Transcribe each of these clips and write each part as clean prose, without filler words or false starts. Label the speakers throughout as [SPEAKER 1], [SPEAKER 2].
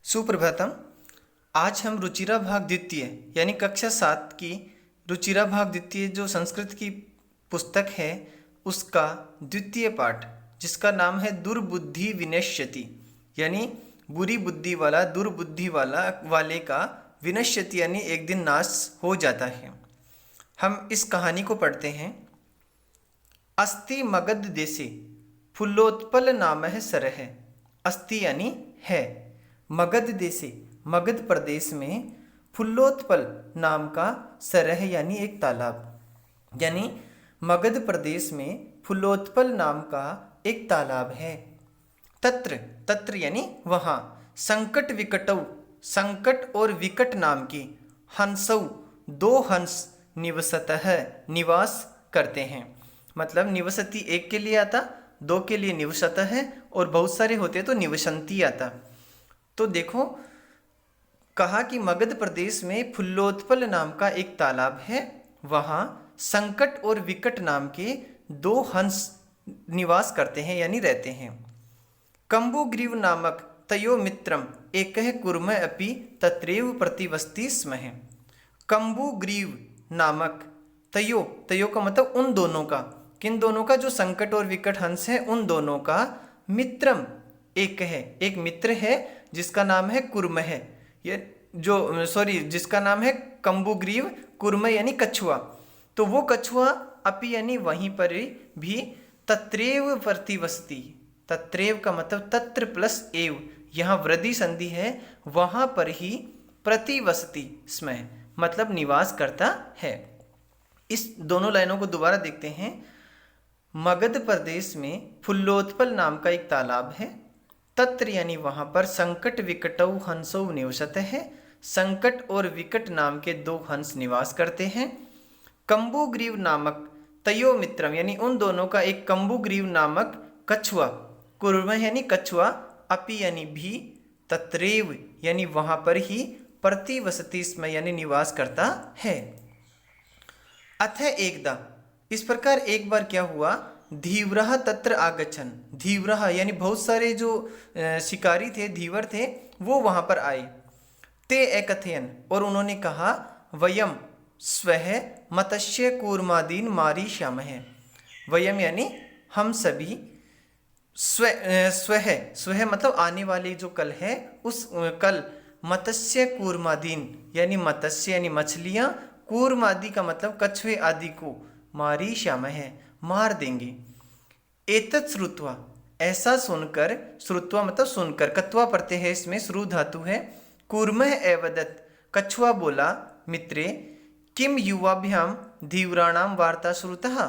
[SPEAKER 1] सुप्रभातम। आज हम रुचिरा भाग द्वितीय यानी कक्षा 7 की रुचिरा भाग द्वितीय जो संस्कृत की पुस्तक है उसका द्वितीय पाठ जिसका नाम है दुर्बुद्धि विनश्यति यानी बुरी बुद्धि वाला दुर्बुद्धि वाले का विनश्यति यानी एक दिन नाश हो जाता है। हम इस कहानी को पढ़ते हैं। अस्ति मगध देशे फुल्लोत्पल नाम है सरह। अस्ति यानी है, मगध देशे मगध प्रदेश में फुल्लोत्पल नाम का सरह यानी एक तालाब, यानी मगध प्रदेश में फुल्लोत्पल नाम का एक तालाब है। तत्र तत्र यानी वहाँ, संकट विकटौ संकट और विकट नाम की हंसौ दो हंस निवसतः निवास करते हैं। मतलब निवसति एक के लिए आता, दो के लिए निवसतः है और बहुत सारे होते तो निवसंती आता। तो देखो कहा कि मगध प्रदेश में फुल्लोत्पल नाम का एक तालाब है, वहाँ संकट और विकट नाम के दो हंस निवास करते हैं यानी रहते हैं। कंबुग्रीव नामक तयो मित्रम एकह कुर्म अपि तत्रैव प्रतिवसति स्म। कंबुग्रीव नामक तयो, तयो का मतलब उन दोनों का, किन दोनों का, जो संकट और विकट हंस है उन दोनों का मित्रम एक है, एक मित्र है जिसका नाम है कुर्म है, ये जो जिसका नाम है कंबुग्रीव, कुर्म यानी कछुआ। तो वो कछुआ अपि यानी वहीं पर भी तत्रैव प्रतिवसति, तत्रैव का मतलब तत्र प्लस एव, यहाँ वृद्धि संधि है, वहाँ पर ही प्रतिवसति स्म मतलब निवास करता है। इस दोनों लाइनों को दोबारा देखते हैं। मगध प्रदेश में फुल्लोत्पल नाम का एक तालाब है, तत्र यानी वहाँ पर संकट विकटौ हंसौ निवसत है, संकट और विकट नाम के दो हंस निवास करते हैं। कंबुग्रीव नामक तयो मित्रम यानी उन दोनों का एक कंबुग्रीव नामक कछुआ, कुर्म यानी कछुआ, अपि यानी भी, तत्रैव यानी वहाँ पर ही, प्रतिवसति स्म यानी निवास करता है। अथ एकदा इस प्रकार एक बार क्या हुआ, धीवरः तत्र आगच्छन्, धीवरः यानी बहुत सारे जो शिकारी थे, धीवर थे, वो वहाँ पर आए। ते एकथयन् और उन्होंने कहा, वयम स्वः मत्स्य कूर्मादीन मारिष्यामः। वयम यानी हम सभी, स्वः स्वः मतलब आने वाली जो कल है उस कल, मत्स्य कूर्मादीन यानी मत्स्य यानी मछलियाँ, कूर्मादि का मतलब कछुए आदि को, मारिष्यामः मार देंगे। एतत् श्रुत्वा ऐसा सुनकर, श्रुत्वा मतलब सुनकर, कत्वा प्रत्यय है इसमें, श्रु धातु है। कूर्मः एवदत् कछुआ बोला, मित्रे किम युवाभ्याम धीवराणाम वार्ता श्रुतः,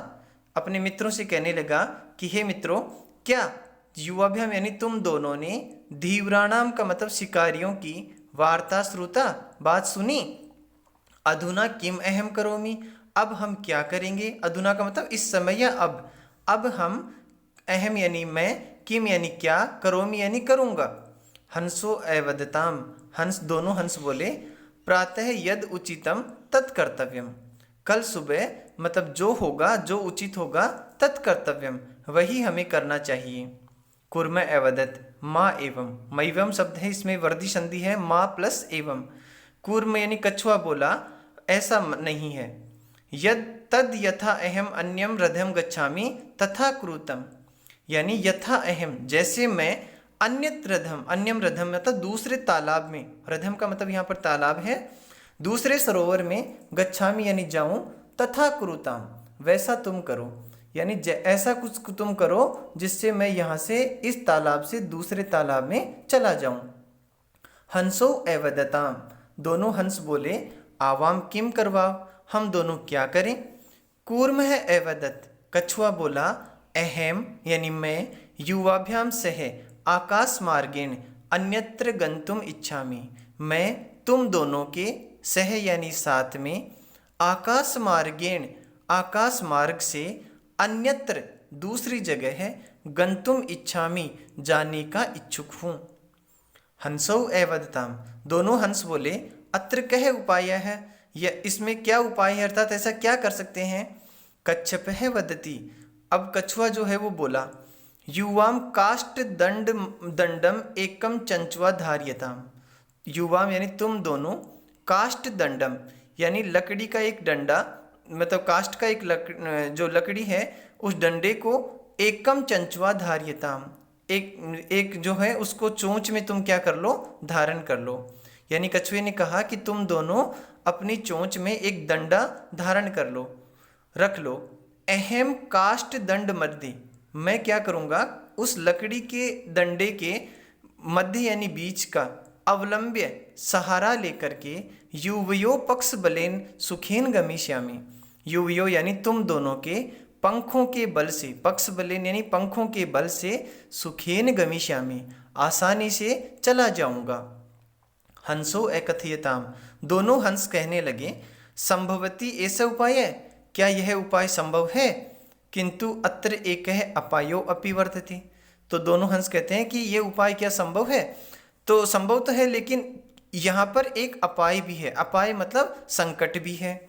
[SPEAKER 1] अपने मित्रों से कहने लगा कि हे मित्रों, क्या युवाभ्याम यानी तुम दोनों ने, धीवराणाम का मतलब शिकारियों की, वार्ता श्रुता बात सुनी, अधुना किम अहम करोमि अब हम क्या करेंगे, अधुना का मतलब इस समय या अब हम, अहम यानी मैं, किम यानी क्या, करोमि यानी करूँगा। हंसो एवदताम हंस, दोनों हंस बोले, प्रातः यद उचितम तत्कर्तव्यम, कल सुबह मतलब जो होगा, जो उचित होगा, तत्कर्तव्यम वही हमें करना चाहिए। कुर्म एवदत माँ एवं, मैवम शब्द है इसमें वर्धी संधि है, माँ प्लस एवं। कूर्म यानी कछुआ बोला, ऐसा नहीं है। यद तद यथा अहम अन्यम रथम गच्छामि तथा क्रूतम, यानी यथा अहम जैसे मैं, अन्यत्र रथम, अन्यम रथम मतलब दूसरे तालाब में, रथम का मतलब यहाँ पर तालाब है, दूसरे सरोवर में, गच्छामि यानी जाऊं, तथा क्रूताम वैसा तुम करो, यानी ऐसा कुछ तुम करो जिससे मैं यहाँ से, इस तालाब से दूसरे तालाब में चला जाऊं। हंसो एवदताम दोनों हंस बोले, आवाम किम करवाओ हम दोनों क्या करें। कूर्म है एवदत कछुआ बोला, अहम यानी मैं, युवाभ्याम सह आकाश मार्गेण अन्यत्र गंतुम इच्छामि, मैं तुम दोनों के, सह यानी साथ में, आकाश मार्गेण आकाश मार्ग से, अन्यत्र दूसरी जगह है, गंतुम इच्छामि जाने का इच्छुक हूँ। हंसौ एवदताम दोनों हंस बोले, अत्र कह उपाय है, यह इसमें क्या उपाय है, अर्थात ऐसा क्या कर सकते हैं। कच्छप है वदती, अब कछुआ जो है वो बोला, युवाम काष्ट दंडम एकम चंचुआ धार्यताम, युवाम यानी तुम दोनों, काष्ठ दंडम यानी लकड़ी का एक डंडा, मतलब काष्ठ का एक जो लकड़ी है उस डंडे को एकम चंचुआ धार्यताम, एक जो है उसको चोंच में तुम क्या कर लो, धारण कर लो। यानी कछुए ने कहा कि तुम दोनों अपनी चोंच में एक डंडा धारण कर लो, रख लो। अहम काष्ठ दंड मध्य, मैं क्या करूँगा, उस लकड़ी के डंडे के मध्य यानी बीच का अवलंब्य सहारा लेकर के युवयो पक्ष बलेन सुखेन गमिष्यामि, युवयो यानी तुम दोनों के पंखों के बल से, पक्ष बलेन यानी पंखों के बल से, सुखेन गमिष्यामि आसानी से चला जाऊंगा। हंसो एकथयताम, दोनों हंस कहने लगे, संभवती ऐसा उपाय है, क्या यह उपाय संभव है, किंतु अत्र एक है अपायो अपि वर्तते, तो दोनों हंस कहते हैं कि यह उपाय क्या संभव है, तो संभव तो है लेकिन यहाँ पर एक अपाय भी है, अपाय मतलब संकट भी है।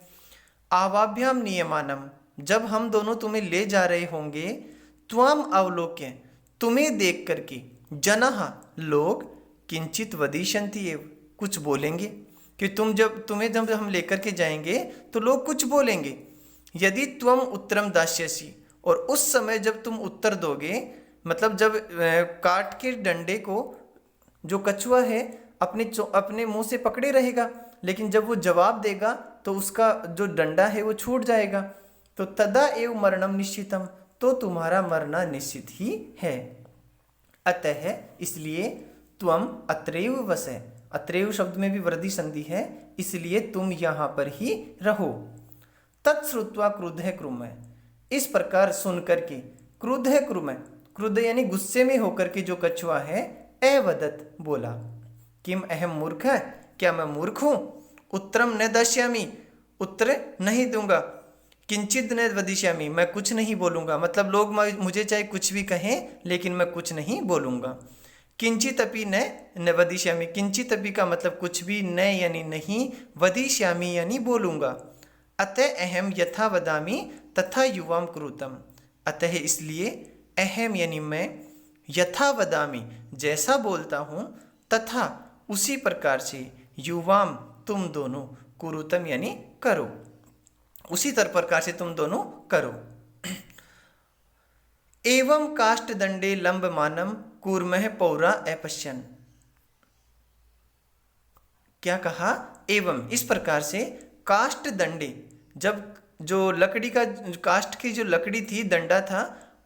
[SPEAKER 1] आवाभ्याम नियमानम, जब हम दोनों तुम्हें ले जा रहे होंगे, त्वम अवलोक्य तुम्हें देख करके, जनः लोग, किंचित वदिष्यन्ति एव कुछ बोलेंगे, कि तुम्हें जब हम लेकर के जाएंगे तो लोग कुछ बोलेंगे। यदि त्वम उत्तरम दास्यसि, और उस समय जब तुम उत्तर दोगे, मतलब जब काठ के डंडे को जो कछुआ है अपने मुंह से पकड़े रहेगा, लेकिन जब वो जवाब देगा तो उसका जो डंडा है वो छूट जाएगा, तो तदा एव मरणम निश्चितम, तो तुम्हारा मरना निश्चित ही है। अतः इसलिए त्वम अत्रैव वसै, अत्रैव शब्द में भी वृद्धि संधि है, इसलिए तुम यहाँ पर ही रहो। तत्श्रुत्वा क्रुद्धः कृमः, इस प्रकार सुन करके, क्रुद्धः कृमः, क्रुद्ध यानी गुस्से में होकर के जो कछुआ है, अवदत बोला, किम अहम मूर्ख, क्या मैं मूर्ख हूँ, उत्तरम न दास्यामि, उत्तर नहीं दूंगा, किंचित न वदिष्यामि, मैं कुछ नहीं बोलूँगा, मतलब लोग मुझे चाहे कुछ भी कहें लेकिन मैं कुछ नहीं बोलूँगा। किंचित अपि न वदिष्यामि, किंचित अपि का मतलब कुछ भी, न यानी नहीं, वदिष्यामि यानी बोलूँगा। अतः अहम यथा वदामि तथा युवाम कुरुतम, अतः इसलिए अहम यानी मैं, यथा वदामि जैसा बोलता हूँ, तथा उसी प्रकार से, युवाम तुम दोनों, कुरुतम यानी करो, उसी प्रकार से तुम दोनों करो। एवं काष्ठ दंडे लंब मानम कूर्मः पौरा अपश्यन, क्या कहा, एवं इस प्रकार से काष्ठ दंडे, जब जो लकड़ी का, काष्ठ की जो लकड़ी थी, डंडा था,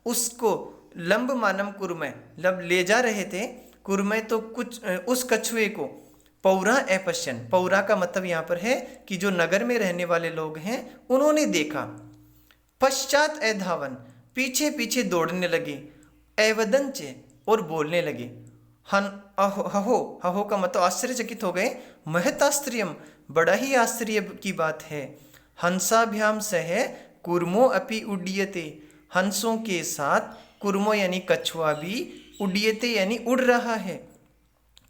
[SPEAKER 1] उसको लंब मानम कुर्मय, लब ले जा रहे थे, कुर्मय तो कुछ उस कछुए को, पौरा अपश्यन, पौरा का मतलब यहाँ पर है कि जो नगर में रहने वाले लोग हैं उन्होंने देखा, पश्चात अधावन पीछे पीछे दौड़ने लगे, एवदंच और बोलने लगे, हन हहो, हहो का मतलब आश्चर्यचकित हो गए, महताश्चर्यम बड़ा ही आश्चर्य की बात है, हंसाभ्याम सह कुर्मो अपि उड्डीयते, हंसों के साथ कुर्मो यानी कछुआ भी, उड्डीयते यानी उड़ रहा है।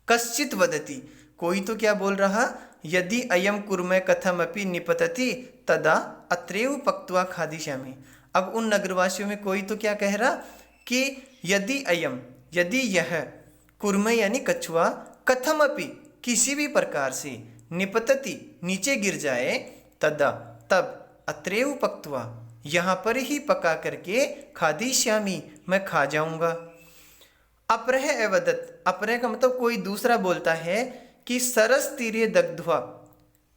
[SPEAKER 1] कश्चित वदति, कोई तो क्या बोल रहा, यदि अयम कुर्मय कथम अपि निपतति तदा अत्रैव पक्त्वा खादिष्यामि, अब उन नगरवासियों में कोई तो क्या कह रहा कि यदि अयम, यदि यह कुर्मय यानी कछुआ, कथम अपि किसी भी प्रकार से, निपतति नीचे गिर जाए, तदा तब, अत्रैव पक्त्वा यहाँ पर ही पका करके, खादिष्यामि मैं खा जाऊंगा। अपरह अवदत, अपरह का मतलब कोई दूसरा बोलता है कि सरस तीरे दग्ध्वा,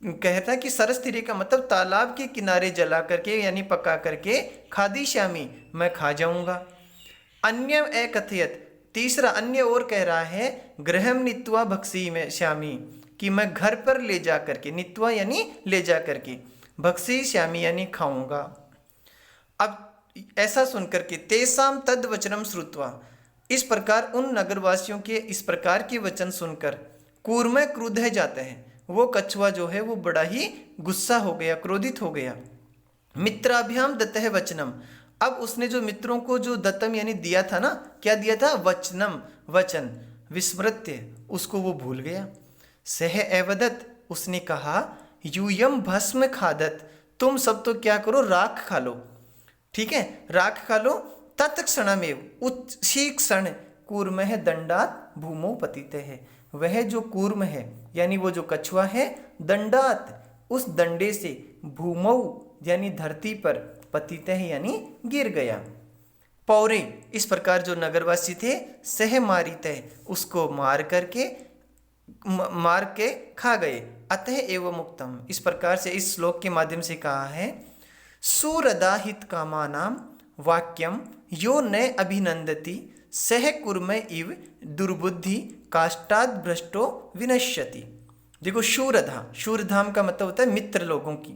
[SPEAKER 1] कहता है कि सरस तीरे का मतलब तालाब के किनारे जला करके यानी पका करके, खादिष्यामि मैं खा जाऊंगा। अन्य अकथयत, तीसरा अन्य और कह रहा है, गृहम नीत्वा भक्षी में श्यामी, कि मैं घर पर ले जा करके, नीत्वा यानी ले जा करके, भक्षी श्यामी यानी खाऊंगा। अब ऐसा सुनकर के, तेसाम तद वचनम श्रुत्वा, इस प्रकार उन नगरवासियों के इस प्रकार के वचन सुनकर, कूर्मय क्रुद्ध जाते हैं, वो कछुआ जो है वो बड़ा ही गुस्सा हो गया, क्रोधित हो गया। मित्राभ्याम दत्तः वचनम, अब उसने जो मित्रों को जो दत्तम यानी दिया था ना, क्या दिया था, वचनम वचन, विस्मृत्य उसको वो भूल गया। सह अवदत, उसने कहा, यूयम भस्म खादत, तुम सब तो क्या करो, राख खा लो, ठीक है, राख खा लो। तत्क्षणमेव, उसी क्षण, कूर्मः दंडात भूमौ पतितः, वह जो कूर्म है यानी वो जो कछुआ है, दंडात उस डंडे से, भूमौ यानी धरती पर, पतितः यानी गिर गया। पौरे इस प्रकार जो नगरवासी थे, सह मारितः उसको मार के खा गए। अतः एवं मुक्तम, इस प्रकार से इस श्लोक के माध्यम से कहा है, सुरदाहित कामानाम वाक्यम यो न अभिनंदति सह कुर्म इव दुर्बुद्धि काष्ठाद भ्रष्टो विनश्यति। देखो शूरधा, शूरधाम का मतलब होता है मित्र लोगों की।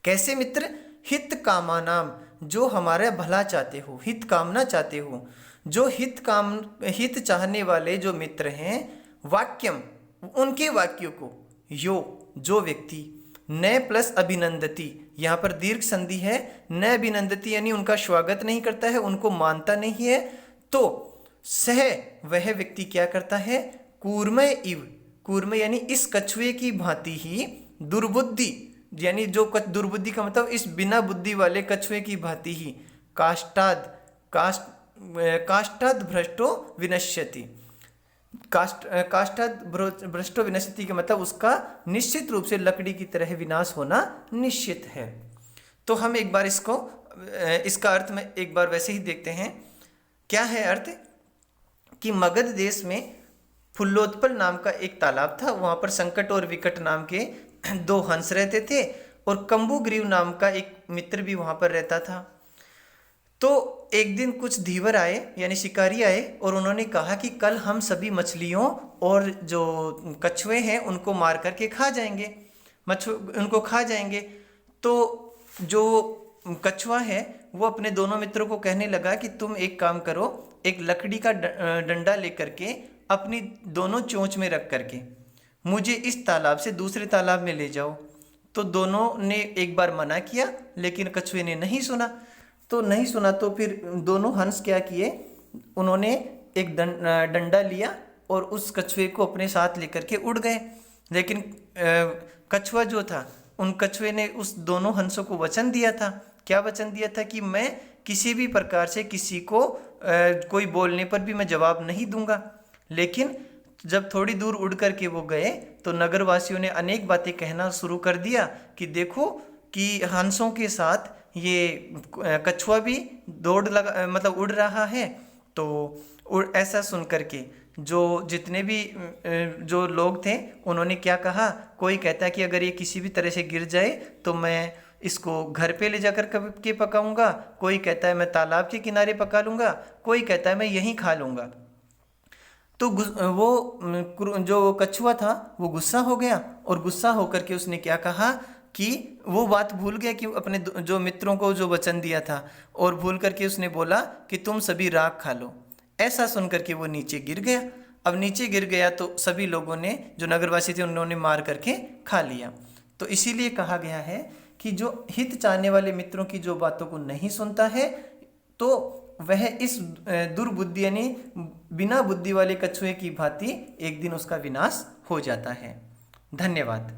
[SPEAKER 1] कैसे मित्र? हित कामानाम, जो हमारा भला चाहते हो, हित कामना चाहते हो, जो हित चाहने वाले जो मित्र हैं, वाक्यम उनके वाक्यों को, यो जो व्यक्ति, न प्लस अभिनंदति, यहाँ पर दीर्घ संधि है, न अभिनंदति यानी उनका स्वागत नहीं करता है, उनको मानता नहीं है, तो सह वह व्यक्ति क्या करता है, कूर्मय इव, कूर्म यानी इस कछुए की भांति ही, दुर्बुद्धि यानी जो दुर्बुद्धि का मतलब इस बिना बुद्धि वाले कछुए की भांति ही, काष्ठाद भ्रष्टो विनश्यति, काष्ठाद भ्रष्टो विनश्यति का मतलब उसका निश्चित रूप से लकड़ी की तरह विनाश होना निश्चित है। तो हम एक बार इसका अर्थ में एक बार वैसे ही देखते हैं। क्या है अर्थ? कि मगध देश में फुल्लोत्पल नाम का एक तालाब था, वहाँ पर संकट और विकट नाम के दो हंस रहते थे, और कंबुग्रीव नाम का एक मित्र भी वहाँ पर रहता था। तो एक दिन कुछ धीवर आए यानी शिकारी आए, और उन्होंने कहा कि कल हम सभी मछलियों और जो कछुए हैं उनको मार करके खा जाएंगे, उनको खा जाएंगे। तो जो कछुआ है वो अपने दोनों मित्रों को कहने लगा कि तुम एक काम करो, एक लकड़ी का डंडा लेकर के अपनी दोनों चोंच में रख करके मुझे इस तालाब से दूसरे तालाब में ले जाओ। तो दोनों ने एक बार मना किया, लेकिन कछुए ने नहीं सुना। तो फिर दोनों हंस क्या किए, उन्होंने एक डंडा लिया और उस कछुए को अपने साथ लेकर के उड़ गए। लेकिन कछुआ जो था, उन कछुए ने उस दोनों हंसों को वचन दिया था। क्या वचन दिया था? कि मैं किसी भी प्रकार से किसी को कोई बोलने पर भी मैं जवाब नहीं दूंगा। लेकिन जब थोड़ी दूर उड़ करके वो गए तो नगरवासियों ने अनेक बातें कहना शुरू कर दिया कि देखो कि हंसों के साथ ये कछुआ भी उड़ रहा है। तो ऐसा सुन करके जो जितने भी जो लोग थे उन्होंने क्या कहा, कोई कहता है कि अगर ये किसी भी तरह से गिर जाए तो मैं इसको घर पे ले जाकर के पकाऊंगा, कोई कहता है मैं तालाब के किनारे पका लूँगा, कोई कहता है मैं यहीं खा लूँगा। तो वो जो कछुआ था वो गुस्सा हो गया, और गुस्सा होकर के उसने क्या कहा कि वो बात भूल गया कि अपने जो मित्रों को जो वचन दिया था, और भूल करके उसने बोला कि तुम सभी राख खा लो। ऐसा सुन करके वो नीचे गिर गया। अब नीचे गिर गया तो सभी लोगों ने, जो नगरवासी थे, उन्होंने मार करके खा लिया। तो इसीलिए कहा गया है कि जो हित चाहने वाले मित्रों की जो बातों को नहीं सुनता है, तो वह इस दुर्बुद्धि यानी बिना बुद्धि वाले कछुए की भांति एक दिन उसका विनाश हो जाता है। धन्यवाद।